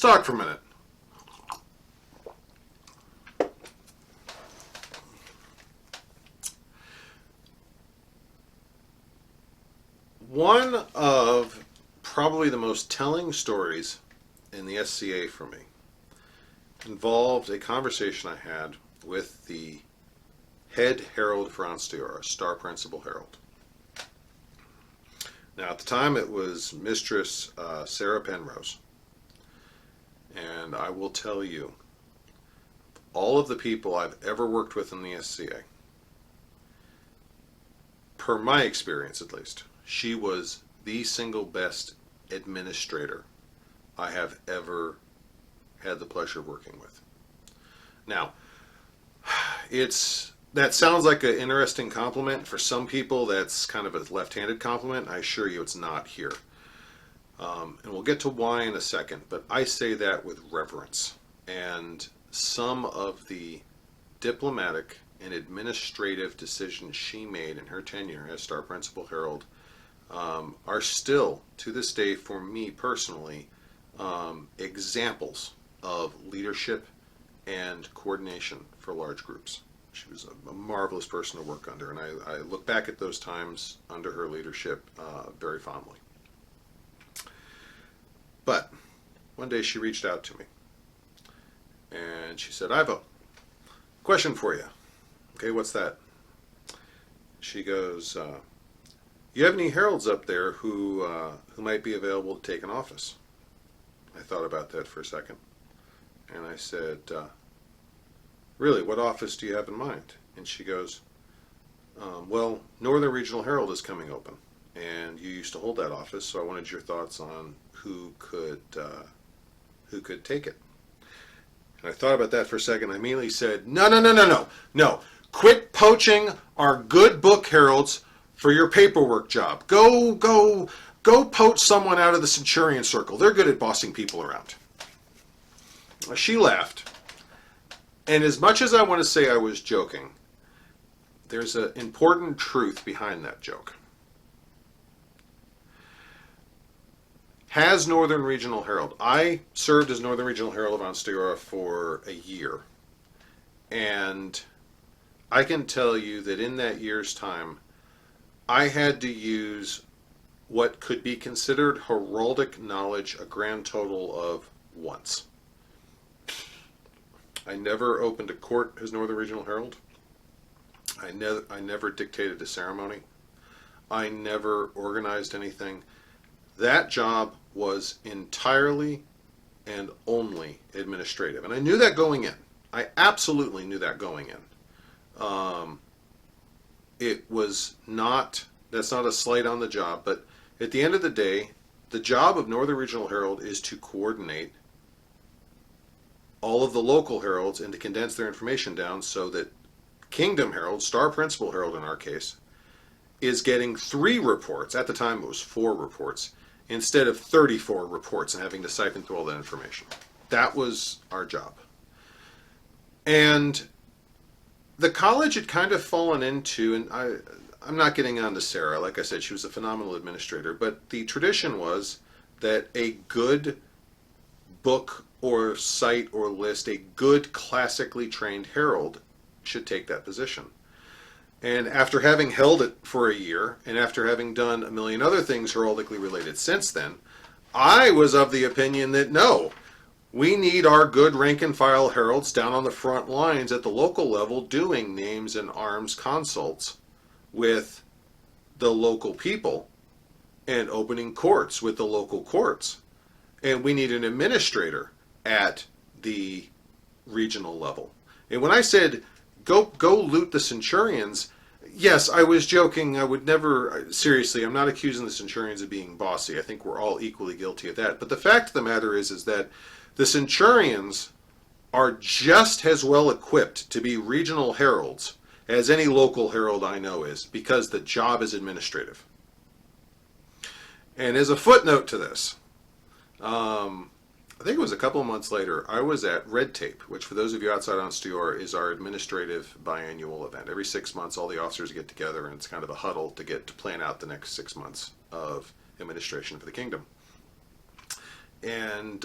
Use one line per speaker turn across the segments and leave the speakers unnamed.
talk for a minute. One of probably the most telling stories in the SCA for me involved a conversation I had with the head herald for Ansteora, Star Principal Herald. Now, at the time, it was Mistress Sarah Penrose. And I will tell you, all of the people I've ever worked with in the SCA, per my experience at least, she was the single best administrator I have ever had the pleasure of working with. Now, that sounds like an interesting compliment. For some people, that's kind of a left-handed compliment. I assure you it's not here. And we'll get to why in a second, but I say that with reverence. And some of the diplomatic and administrative decisions she made in her tenure as Star Principal Herald are still, to this day, for me personally, examples of leadership and coordination for large groups. She was a marvelous person to work under, and I look back at those times under her leadership very fondly. But one day she reached out to me, and she said, "Ivo, question for you." Okay, what's that? She goes, "You have any heralds up there who might be available to take an office?" I thought about that for a second, and I said, "Really, what office do you have in mind?" And she goes, "Well, Northern Regional Herald is coming open, and you used to hold that office, so I wanted your thoughts on who could take it." And I thought about that for a second. I immediately said, No. Quit poaching our good book heralds for your paperwork job. Go poach someone out of the Centurion Circle. They're good at bossing people around." She laughed. And as much as I want to say I was joking, there's an important truth behind that joke. Has Northern Regional Herald. I served as Northern Regional Herald of Ansteora for a year. And I can tell you that in that year's time, I had to use what could be considered heraldic knowledge a grand total of once. I never opened a court as Northern Regional Herald. I never dictated a ceremony. I never organized anything. That job was entirely and only administrative. And I knew that going in. I absolutely knew that going in. It was not, that's not a slight on the job, but at the end of the day, the job of Northern Regional Herald is to coordinate all of the local heralds and to condense their information down so that Kingdom Herald, Star Principal Herald in our case, is getting 3 reports. At the time it was 4 reports instead of 34 reports and having to siphon through all that information. That was our job. And the college had kind of fallen into, and I'm not getting on to Sarah. Like I said, she was a phenomenal administrator, but the tradition was that a good book or site or list, a good classically trained herald should take that position. And after having held it for a year, and after having done a million other things heraldically related since then, I was of the opinion that no, we need our good rank and file heralds down on the front lines at the local level doing names and arms consults with the local people and opening courts with the local courts. And we need an administrator at the regional level. And when I said, go loot the Centurions, yes, I was joking. I would never, seriously, I'm not accusing the Centurions of being bossy. I think we're all equally guilty of that. But the fact of the matter is that the Centurions are just as well equipped to be regional heralds as any local herald I know is, because the job is administrative. And as a footnote to this, I think it was a couple of months later, I was at Red Tape, which for those of you outside Ansteora is our administrative biannual event. Every 6 months, all the officers get together, and it's kind of a huddle to plan out the next 6 months of administration for the kingdom. and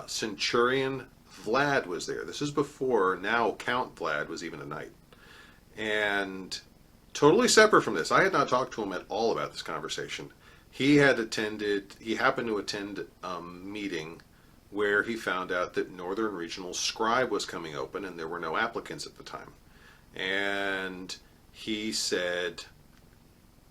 Centurion Vlad was there. This is before now Count Vlad was even a knight. And totally separate from this, I had not talked to him at all about this conversation. He happened to attend a meeting where he found out that Northern Regional Scribe was coming open and there were no applicants at the time. And he said,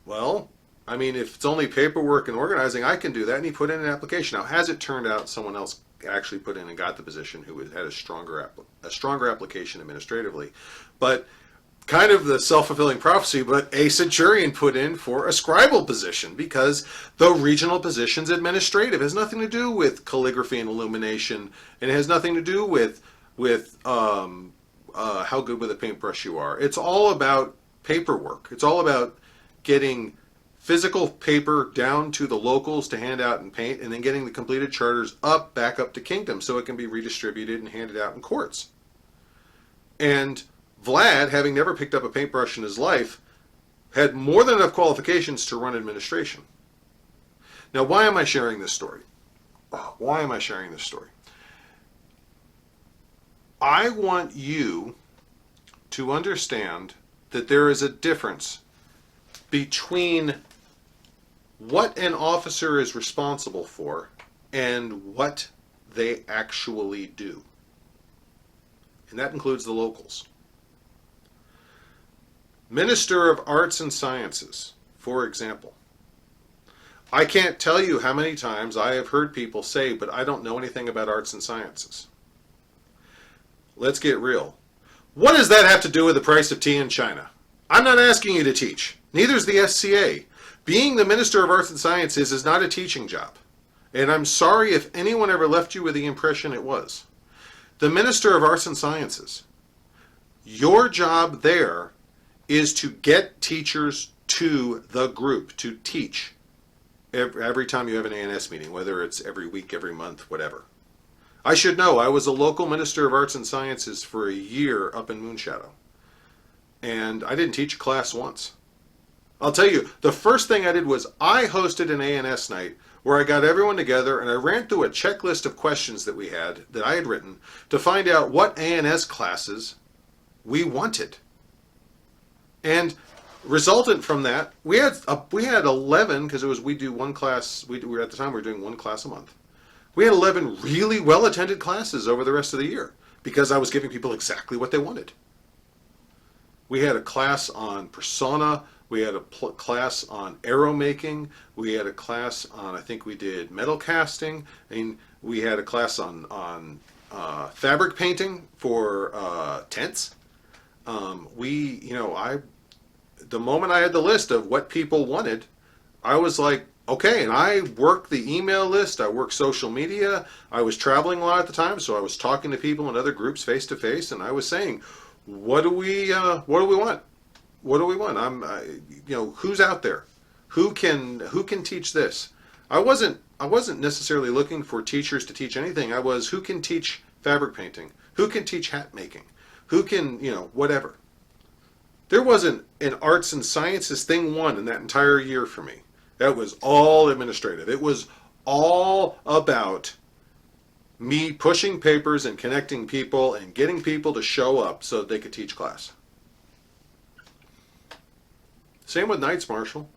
well, I mean, if it's only paperwork and organizing, I can do that. And he put in an application. Now, as it turned out, someone else actually put in and got the position who had a stronger application administratively. But kind of the self-fulfilling prophecy, but a centurion put in for a scribal position because the regional position's administrative. It has nothing to do with calligraphy and illumination, and it has nothing to do with how good with a paintbrush you are. It's all about paperwork. It's all about getting physical paper down to the locals to hand out and paint, and then getting the completed charters back up to Kingdom so it can be redistributed and handed out in courts. And Vlad, having never picked up a paintbrush in his life, had more than enough qualifications to run administration. Now, why am I sharing this story? Why am I sharing this story? I want you to understand that there is a difference between what an officer is responsible for and what they actually do. And that includes the locals. Minister of Arts and Sciences, for example. I can't tell you how many times I have heard people say, but I don't know anything about arts and sciences. Let's get real. What does that have to do with the price of tea in China? I'm not asking you to teach. Neither is the SCA. Being the Minister of Arts and Sciences is not a teaching job. And I'm sorry if anyone ever left you with the impression it was. The Minister of Arts and Sciences, your job there is to get teachers to the group, to teach every time you have an ANS meeting, whether it's every week, every month, whatever. I should know, I was a local Minister of Arts and Sciences for a year up in Moonshadow. And I didn't teach a class once. I'll tell you, the first thing I did was I hosted an ANS night where I got everyone together and I ran through a checklist of questions that we had, that I had written, to find out what ANS classes we wanted. And resultant from that, we had 11, because we do one class, we were at the time we were doing one class a month. We had 11 really well-attended classes over the rest of the year because I was giving people exactly what they wanted. We had a class on persona. We had a class on arrow making. We had a class on, I think we did metal casting. And we had a class on fabric painting for tents. The moment I had the list of what people wanted, I was like, okay, and I worked the email list, I worked social media, I was traveling a lot at the time, so I was talking to people in other groups face to face, and I was saying, what do we want? What do we want? Who's out there? Who can teach this? I wasn't necessarily looking for teachers to teach anything. I was, who can teach fabric painting? Who can teach hat making? Who can, whatever. There wasn't an arts and sciences thing one in that entire year for me. That was all administrative. It was all about me pushing papers and connecting people and getting people to show up so that they could teach class. Same with Knights Marshal.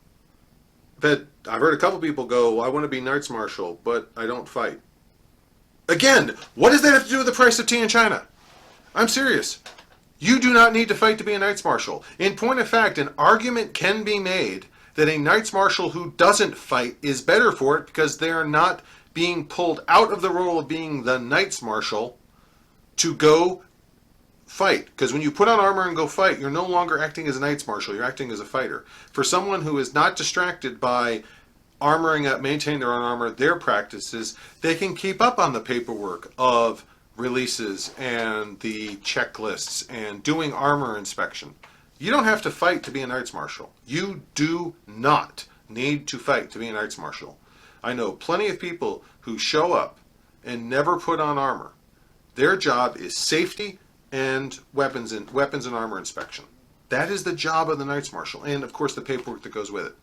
I've heard a couple people go, I want to be Knights Marshal, but I don't fight. Again, what does that have to do with the price of tea in China? I'm serious. You do not need to fight to be a Knights Marshal. In point of fact, an argument can be made that a Knights Marshal who doesn't fight is better for it because they are not being pulled out of the role of being the Knights Marshal to go fight. Because when you put on armor and go fight, you're no longer acting as a Knights Marshal, you're acting as a fighter. For someone who is not distracted by armoring up, maintaining their own armor, their practices, they can keep up on the paperwork of releases and the checklists and doing armor inspection. You don't have to fight to be a Knights Marshal. You do not need to fight to be a Knights Marshal. I know plenty of people who show up and never put on armor. Their job is safety and weapons and armor inspection. That is the job of the Knights Marshal, and of course the paperwork that goes with it.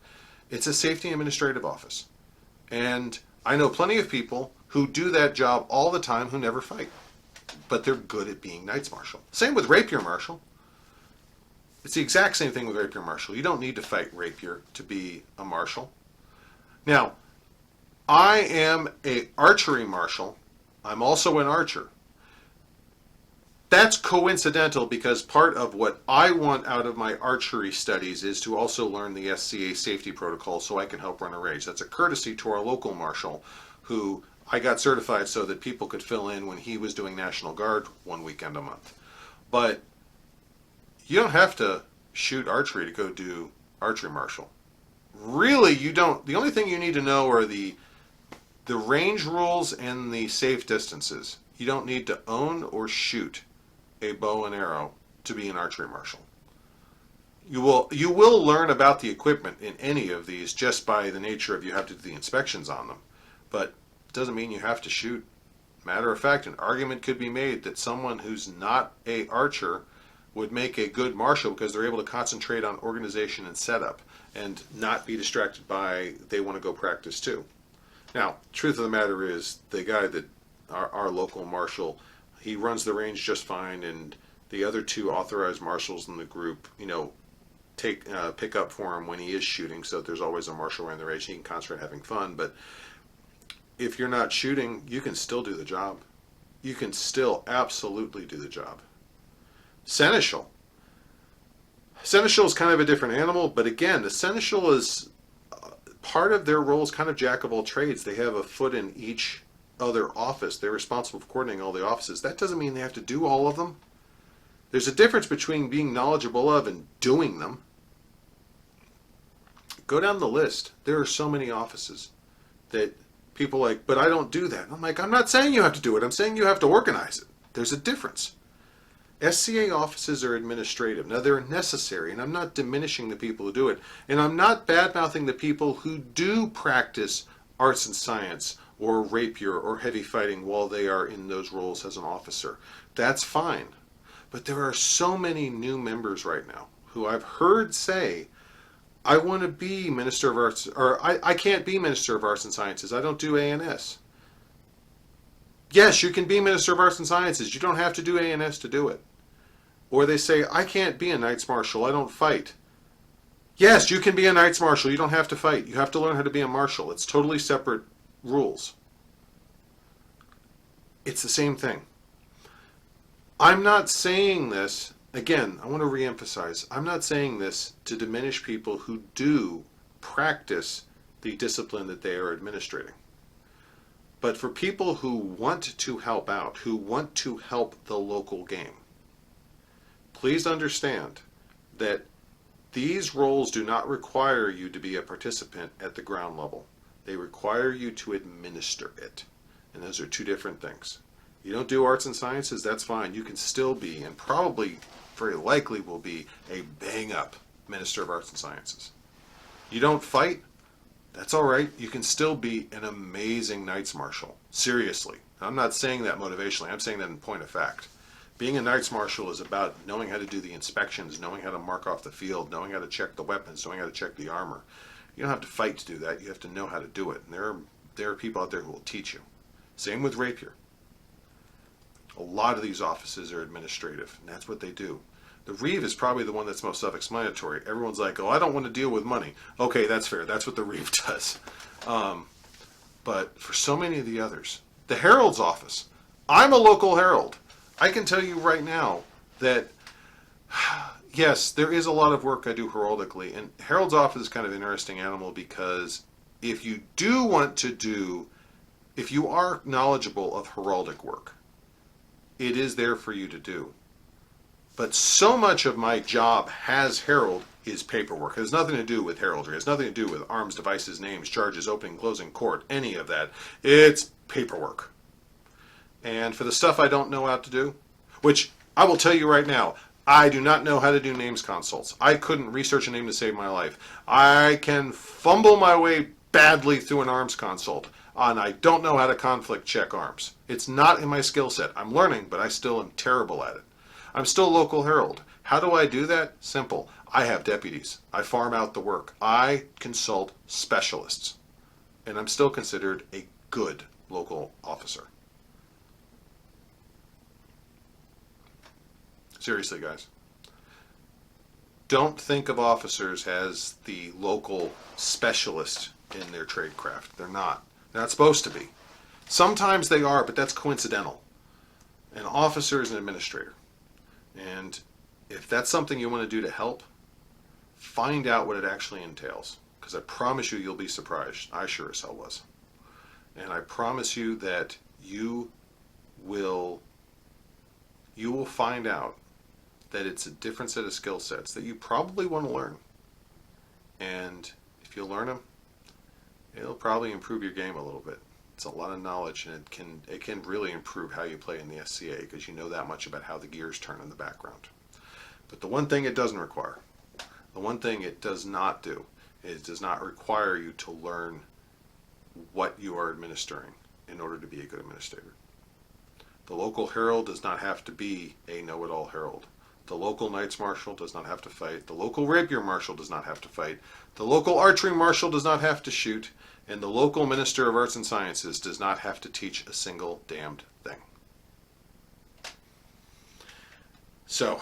It's a safety administrative office. And I know plenty of people who do that job all the time who never fight, but they're good at being Knights Marshal. Same with Rapier Marshal. It's the exact same thing with Rapier Marshal. You don't need to fight Rapier to be a Marshal. Now, I am a archery Marshal. I'm also an archer. That's coincidental because part of what I want out of my archery studies is to also learn the SCA safety protocol so I can help run a range. That's a courtesy to our local marshal who I got certified so that people could fill in when he was doing National Guard one weekend a month. But you don't have to shoot archery to go do archery marshal. Really, you don't. The only thing you need to know are the range rules and the safe distances. You don't need to own or shoot a bow and arrow to be an archery marshal. You will learn about the equipment in any of these just by the nature of you have to do the inspections on them. But it doesn't mean you have to shoot. Matter of fact, an argument could be made that someone who's not a archer would make a good marshal because they're able to concentrate on organization and setup and not be distracted by they want to go practice too. Now, truth of the matter is the guy that our local marshal, he runs the range just fine, and the other two authorized marshals in the group, pick up for him when he is shooting, so that there's always a marshal around the range. He can concentrate having fun, but if you're not shooting, you can still do the job. You can still absolutely do the job. Seneschal. Seneschal is kind of a different animal, but again, the Seneschal is part of their role is kind of jack of all trades. They have a foot in each other office. They're responsible for coordinating all the offices. That doesn't mean they have to do all of them. There's a difference between being knowledgeable of and doing them. Go down the list. There are so many offices that people are like, but I don't do that. I'm like, I'm not saying you have to do it. I'm saying you have to organize it. There's a difference. SCA offices are administrative. Now, they're necessary, and I'm not diminishing the people who do it. And I'm not bad-mouthing the people who do practice arts and science or rapier or heavy fighting while they are in those roles as an officer. That's fine. But there are so many new members right now who I've heard say, I want to be Minister of Arts, or I can't be Minister of Arts and Sciences. I don't do ANS. Yes, you can be Minister of Arts and Sciences. You don't have to do ANS to do it. Or they say, I can't be a Knights Marshal. I don't fight. Yes, you can be a Knights Marshal. You don't have to fight. You have to learn how to be a Marshal. It's totally separate rules. It's the same thing. I'm not saying this, again, I want to reemphasize, I'm not saying this to diminish people who do practice the discipline that they are administrating. But for people who want to help out, who want to help the local game, please understand that these roles do not require you to be a participant at the ground level. They require you to administer it. And those are two different things. You don't do arts and sciences, that's fine. You can still be, and probably very likely will be, a bang-up Minister of Arts and Sciences. You don't fight, that's all right. You can still be an amazing Knights Marshal. Seriously. I'm not saying that motivationally. I'm saying that in point of fact. Being a Knights Marshal is about knowing how to do the inspections, knowing how to mark off the field, knowing how to check the weapons, knowing how to check the armor. You don't have to fight to do that. You have to know how to do it. And there are people out there who will teach you. Same with Rapier. A lot of these offices are administrative, and that's what they do. The Reeve is probably the one that's most self-explanatory. Everyone's like, oh, I don't want to deal with money. Okay, that's fair. That's what the Reeve does. But for so many of the others, the Herald's office. I'm a local Herald. I can tell you right now that, yes, there is a lot of work I do heraldically, and Herald's office is kind of an interesting animal because if you do want to do, if you are knowledgeable of heraldic work, it is there for you to do. But so much of my job as Herald is paperwork. It has nothing to do with heraldry. It has nothing to do with arms, devices, names, charges, opening, closing court, any of that. It's paperwork. And for the stuff I don't know how to do, which I will tell you right now, I do not know how to do names consults. I couldn't research a name to save my life. I can fumble my way badly through an arms consult, and I don't know how to conflict check arms. It's not in my skill set. I'm learning, but I still am terrible at it. I'm still local Herald. How do I do that? Simple. I have deputies. I farm out the work. I consult specialists. And I'm still considered a good local officer. Seriously, guys. Don't think of officers as the local specialist in their trade craft. They're not. They're not supposed to be. Sometimes they are, but that's coincidental. An officer is an administrator. And if that's something you want to do to help, find out what it actually entails. Because I promise you, you'll be surprised. I sure as hell was. And I promise you that you will find out that it's a different set of skill sets that you probably want to learn. And if you learn them, it'll probably improve your game a little bit. It's a lot of knowledge, and it can really improve how you play in the SCA because you know that much about how the gears turn in the background. But the one thing it doesn't require, the one thing it does not do, is it does not require you to learn what you are administering in order to be a good administrator. The local herald does not have to be a know-it-all herald. The local Knights Marshal does not have to fight. The local Rapier Marshal does not have to fight. The local Archery Marshal does not have to shoot. And the local Minister of Arts and Sciences does not have to teach a single damned thing. So,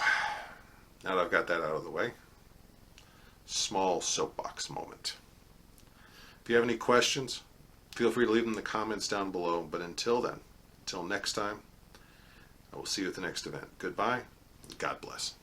now that I've got that out of the way, small soapbox moment. If you have any questions, feel free to leave them in the comments down below. But until then, until next time, I will see you at the next event. Goodbye. God bless.